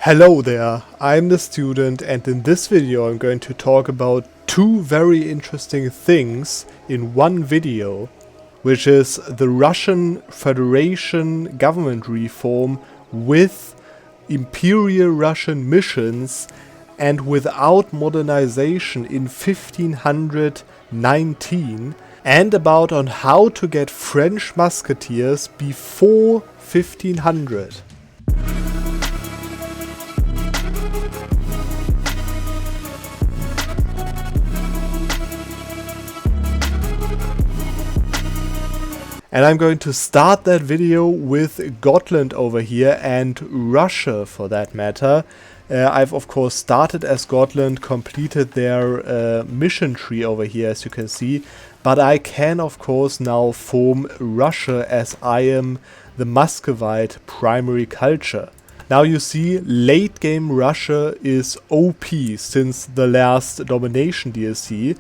Hello there, I'm the student, and in this video I'm going to talk about two very interesting things in one video, which is the Russian Federation government reform with Imperial Russian missions and without modernization in 1519, and about on how to get French Musketeers before 1500. And I'm going to start that video with Gotland over here and Russia for that matter. I've of course started as Gotland, completed their mission tree over here as you can see, but I can of course now form Russia as I am the Muscovite primary culture. Now you see, late game Russia is OP since the last Domination DLC.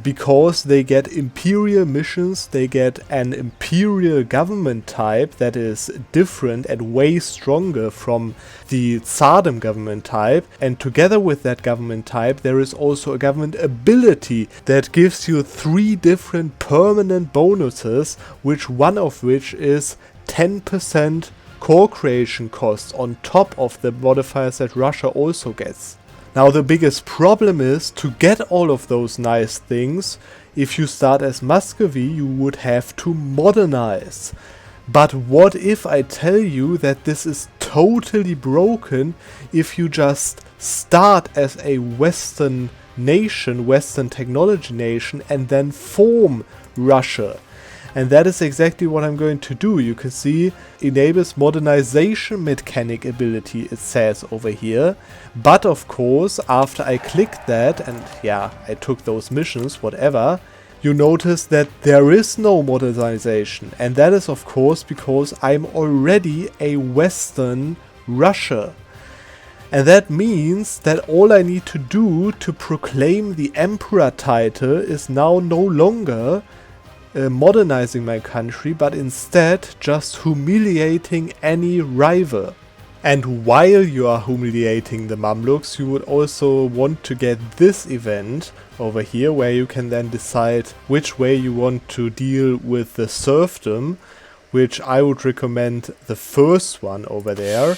Because they get Imperial Missions, they get an Imperial government type that is different and way stronger from the Serfdom government type, and together with that government type there is also a government ability that gives you 3 different permanent bonuses, one of which is 10% core creation costs on top of the modifiers that Russia also gets. Now the biggest problem is, to get all of those nice things, if you start as Muscovy you would have to modernize. But what if I tell you that this is totally broken if you just start as a Western nation, Western technology nation, and then form Russia? And that is exactly what I'm going to do. You can see, enables modernization mechanic ability, it says over here. But of course, after I clicked that, and yeah, I took those missions, whatever, you notice that there is no modernization. And that is of course because I'm already a Western Russia. And that means that all I need to do to proclaim the Emperor title is now no longer modernizing my country, but instead just humiliating any rival. And while you are humiliating the Mamluks, you would also want to get this event over here, where you can then decide which way you want to deal with the serfdom, which I would recommend the first one over there.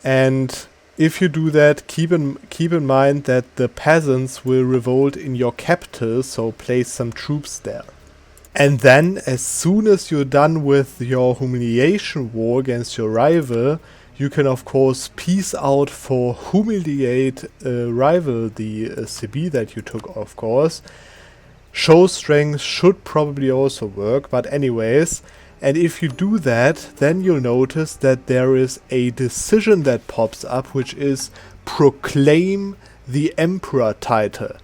And if you do that, keep in mind that the peasants will revolt in your capital, so place some troops there. And then, as soon as you're done with your humiliation war against your rival, you can of course peace out for humiliate rival, the CB that you took of course. Show strength should probably also work, but anyways. And if you do that, then you'll notice that there is a decision that pops up, which is proclaim the Emperor title.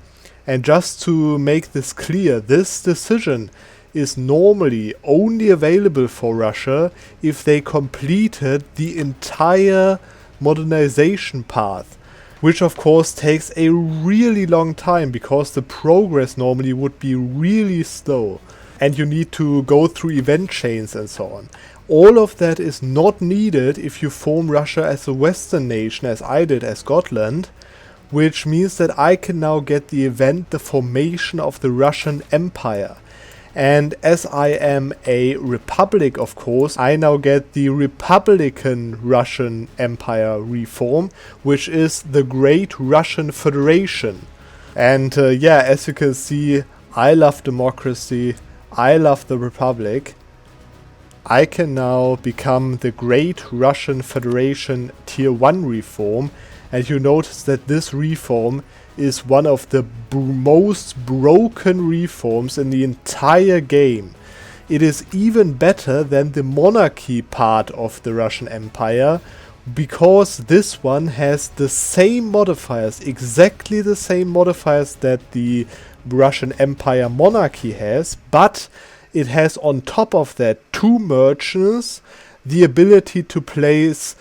And just to make this clear, this decision is normally only available for Russia if they completed the entire modernization path, which of course takes a really long time because the progress normally would be really slow. And you need to go through event chains and so on. All of that is not needed if you form Russia as a Western nation, as I did as Gotland, which means that I can now get the event, the formation of the Russian Empire. And as I am a republic, of course, I now get the Republican Russian Empire reform, which is the Great Russian Federation. And yeah, as you can see, I love democracy. I love the Republic. I can now become the Great Russian Federation Tier 1 reform, and you notice that this reform is one of the most broken reforms in the entire game. It is even better than the monarchy part of the Russian Empire, because this one has the same modifiers, exactly the same modifiers that the Russian Empire monarchy has, but it has on top of that 2 merchants, the ability to place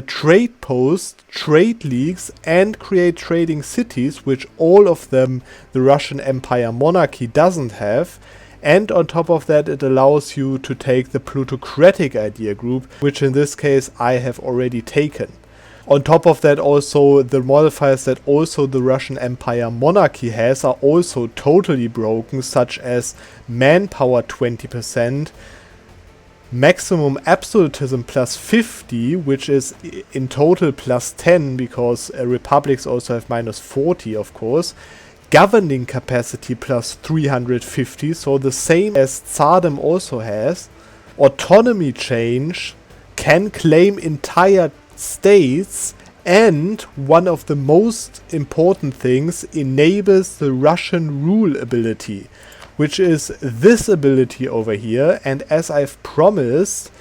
trade posts, trade leagues, and create trading cities, which all of them the Russian Empire monarchy doesn't have. And on top of that, it allows you to take the plutocratic idea group, which in this case I have already taken. On top of that, also the modifiers that also the Russian Empire monarchy has are also totally broken, such as manpower 20%, maximum absolutism plus 50, which is in total plus 10, because republics also have minus 40, of course. Governing capacity plus 350, so the same as Tsardom also has. Autonomy change, can claim entire states, and one of the most important things, enables the Russian rule ability, which is this ability over here. And as I've promised,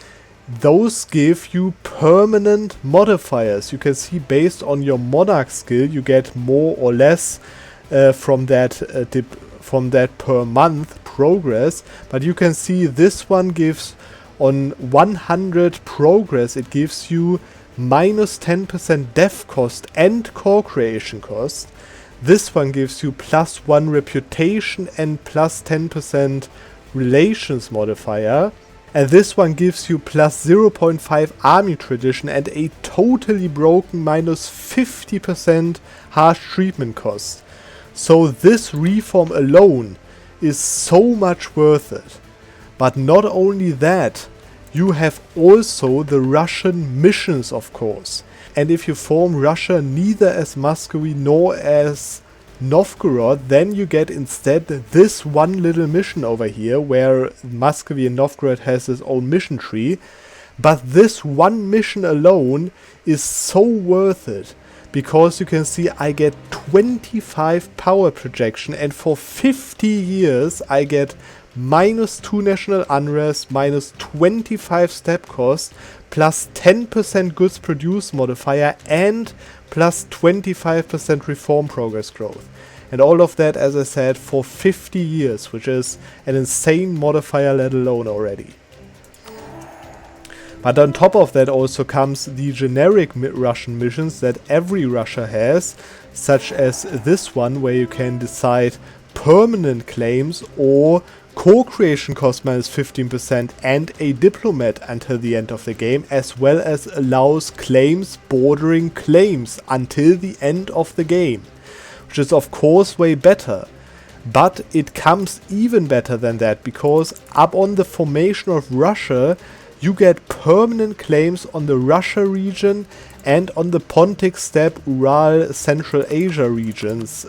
those give you permanent modifiers. You can see based on your monarch skill you get more or less from that per month progress, but you can see this one gives on 100 progress, it gives you minus 10% dev cost and core creation cost. This one gives you plus 1 reputation and plus 10% relations modifier, and this one gives you plus 0.5 army tradition and a totally broken minus 50% harsh treatment cost. So this reform alone is so much worth it. But not only that, you have also the Russian missions, of course. And if you form Russia neither as Muscovy nor as Novgorod, then you get instead this one little mission over here, where Muscovy and Novgorod has its own mission tree. But this one mission alone is so worth it, because you can see I get 25 power projection, and for 50 years I get minus 2 national unrest, minus 25 step cost, plus 10% goods produced modifier, and plus 25% reform progress growth. And all of that, as I said, for 50 years, which is an insane modifier let alone already. But on top of that also comes the generic Russian missions that every Russia has, such as this one, where you can decide permanent claims or co-creation cost minus 15% and a diplomat until the end of the game, as well as allows claims bordering claims until the end of the game, which is of course way better. But it comes even better than that, because upon the formation of Russia, you get permanent claims on the Russia region and on the Pontic Steppe, Ural, Central Asia regions,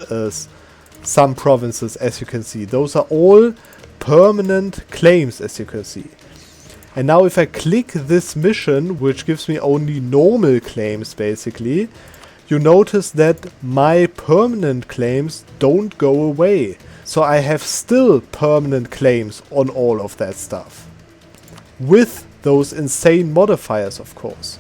some provinces, as you can see. Those are all permanent claims, as you can see. And now if I click this mission, which gives me only normal claims basically, you notice that my permanent claims don't go away. So I have still permanent claims on all of that stuff, with those insane modifiers, of course.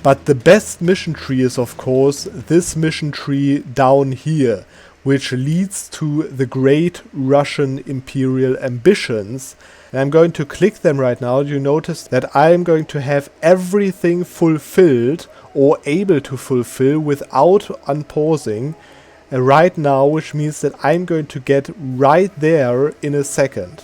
But the best mission tree is, of course, this mission tree down here, which leads to the great Russian imperial ambitions. And I'm going to click them right now. You notice that I'm going to have everything fulfilled or able to fulfill without unpausing right now, which means that I'm going to get right there in a second.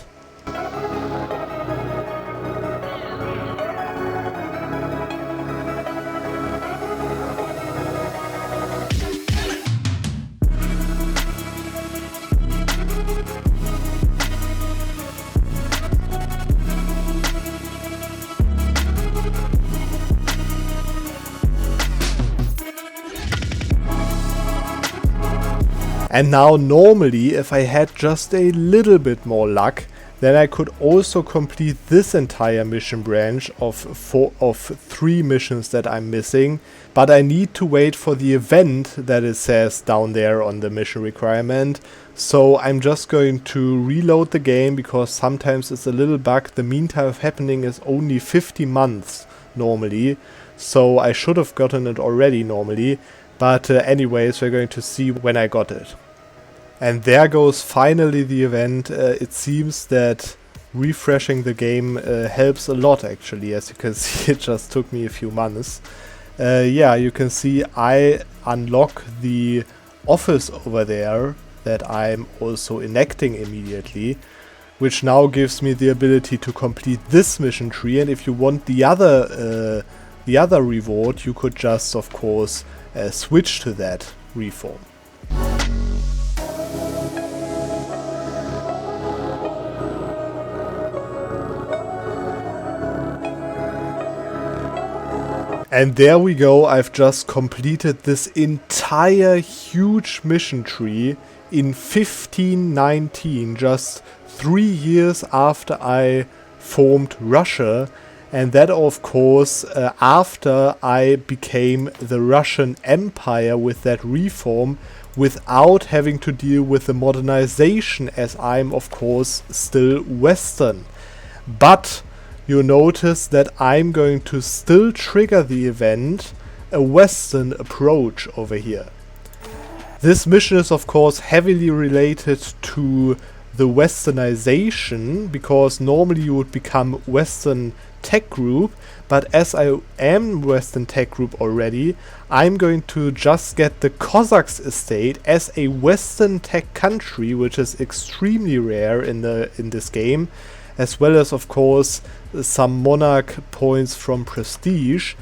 And now normally, if I had just a little bit more luck, then I could also complete this entire mission branch of 3 missions that I'm missing. But I need to wait for the event that it says down there on the mission requirement. So I'm just going to reload the game, because sometimes it's a little bug. The mean time of happening is only 50 months normally. So I should have gotten it already normally. But anyways, we're going to see when I got it. And there goes finally the event. It seems that refreshing the game helps a lot, actually. As you can see, it just took me a few months. Yeah, you can see I unlock the office over there that I'm also enacting immediately. which now gives me the ability to complete this mission tree. And if you want the other reward, you could just, of course, switch to that reform. And there we go, I've just completed this entire huge mission tree in 1519, just 3 years after I formed Russia, and that of course after I became the Russian Empire with that reform, without having to deal with the modernization, as I'm of course still Western. But you notice that I'm going to still trigger the event a Western approach over here. This mission is of course heavily related to the Westernization, because normally you would become Western Tech Group, but as I am Western Tech Group already, I'm going to just get the Cossacks estate as a Western Tech country, which is extremely rare in this game, as well as of course some monarch points from prestige.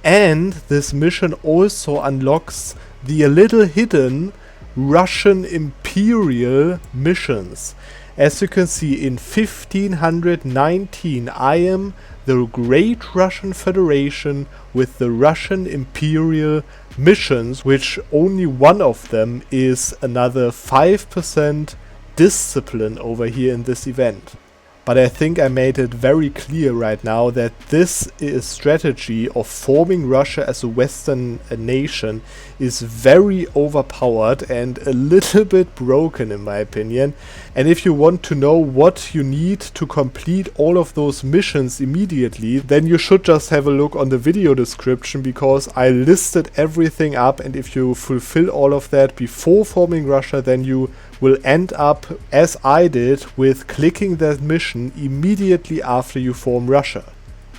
And this mission also unlocks the little hidden Russian Imperial Missions. As you can see, in 1519 I am the Great Russian Federation with the Russian Imperial Missions, which only one of them is another 5% discipline over here in this event. But I think I made it very clear right now that this strategy of forming Russia as a Western nation is very overpowered and a little bit broken in my opinion. And if you want to know what you need to complete all of those missions immediately, then you should just have a look on the video description, because I listed everything up, and if you fulfill all of that before forming Russia, then you will end up, as I did, with clicking that mission immediately after you form Russia.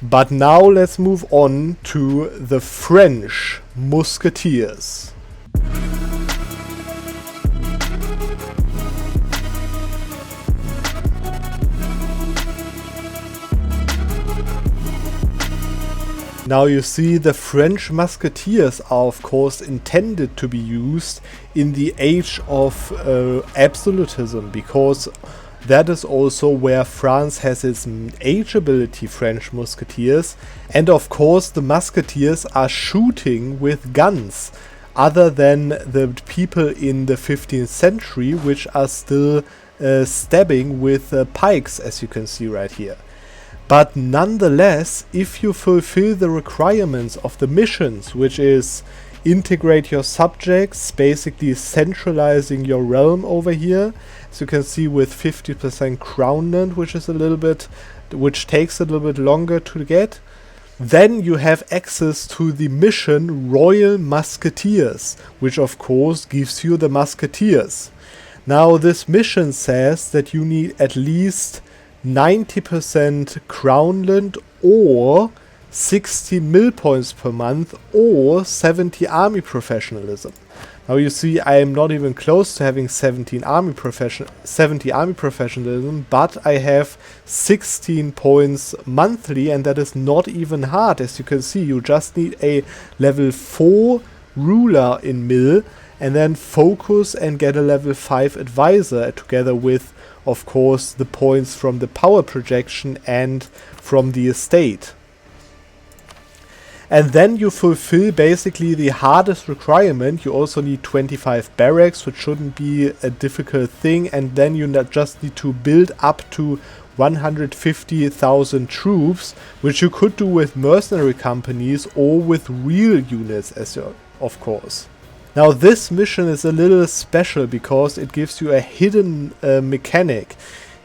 But now let's move on to the French Musketeers. Now you see, the French Musketeers are of course intended to be used in the age of absolutism, because that is also where France has its age ability, French Musketeers, and of course the Musketeers are shooting with guns, other than the people in the 15th century, which are still stabbing with pikes, as you can see right here. But nonetheless, if you fulfill the requirements of the missions, which is integrate your subjects, basically centralizing your realm over here, as you can see with 50% crownland, which takes a little bit longer to get, then you have access to the mission Royal Musketeers, which of course gives you the Musketeers. Now this mission says that you need at least 90% crownland or 60 mil points per month or 70 army professionalism. Now you see, I am not even close to having 70 army professionalism, but I have 16 points monthly, and that is not even hard. As you can see, you just need a level 4 ruler in mil, and then focus and get a level 5 advisor, together with of course the points from the power projection and from the estate. And then you fulfill basically the hardest requirement. You also need 25 barracks, which shouldn't be a difficult thing, and then you just need to build up to 150,000 troops, which you could do with mercenary companies or with real units, of course. Now this mission is a little special because it gives you a hidden mechanic.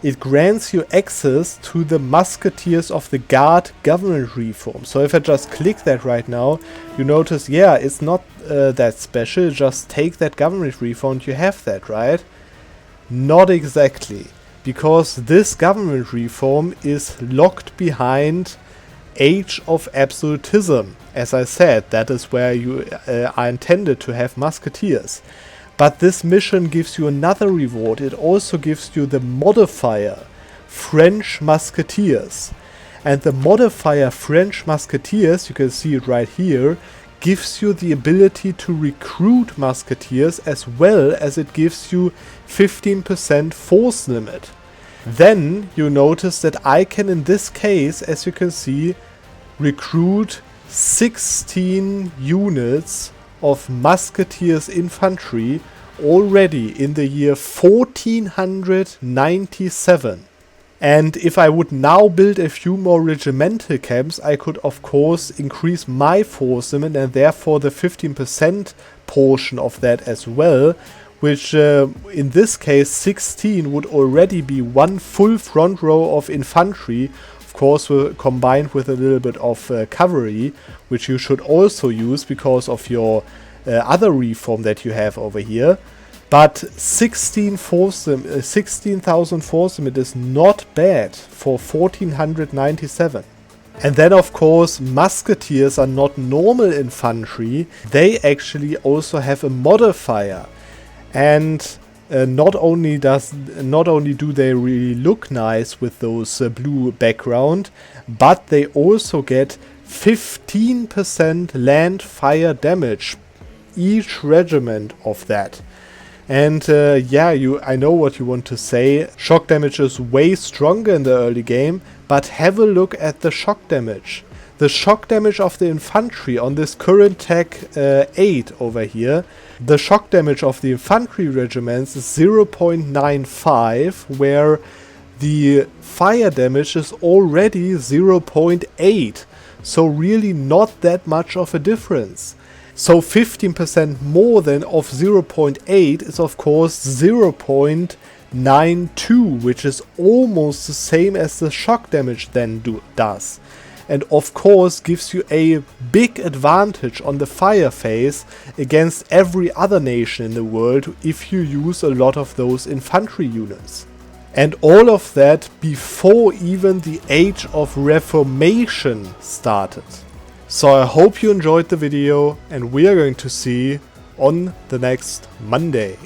It grants you access to the Musketeers of the Guard government reform. So if I just click that right now, you notice, yeah, it's not that special. Just take that government reform, you have that, right? Not exactly, because this government reform is locked behind Age of Absolutism. As I said, that is where you are intended to have Musketeers. But this mission gives you another reward. It also gives you the modifier French Musketeers. And the modifier French Musketeers, you can see it right here, gives you the ability to recruit musketeers as well as it gives you 15% force limit. Then you notice that I can, in this case, as you can see, recruit 16 units of musketeers infantry already in the year 1497. And if I would now build a few more regimental camps, I could of course increase my force limit and therefore the 15% portion of that as well, which in this case 16 would already be one full front row of infantry, of course combined with a little bit of cavalry, which you should also use because of your other reform that you have over here. But 16,000 force limit is not bad for 1497. And then of course musketeers are not normal infantry, they actually also have a modifier. And not only do they really look nice with those blue background, but they also get 15% land fire damage, each regiment of that. And yeah, I know what you want to say. Shock damage is way stronger in the early game, but have a look at the shock damage. The shock damage of the infantry on this current tech 8 over here, the shock damage of the infantry regiments is 0.95, where the fire damage is already 0.8. So really not that much of a difference. So 15% more than of 0.8 is of course 0.92, which is almost the same as the shock damage then does. And of course gives you a big advantage on the fire phase against every other nation in the world if you use a lot of those infantry units. And all of that before even the Age of Reformation started. So I hope you enjoyed the video and we are going to see on the next Monday.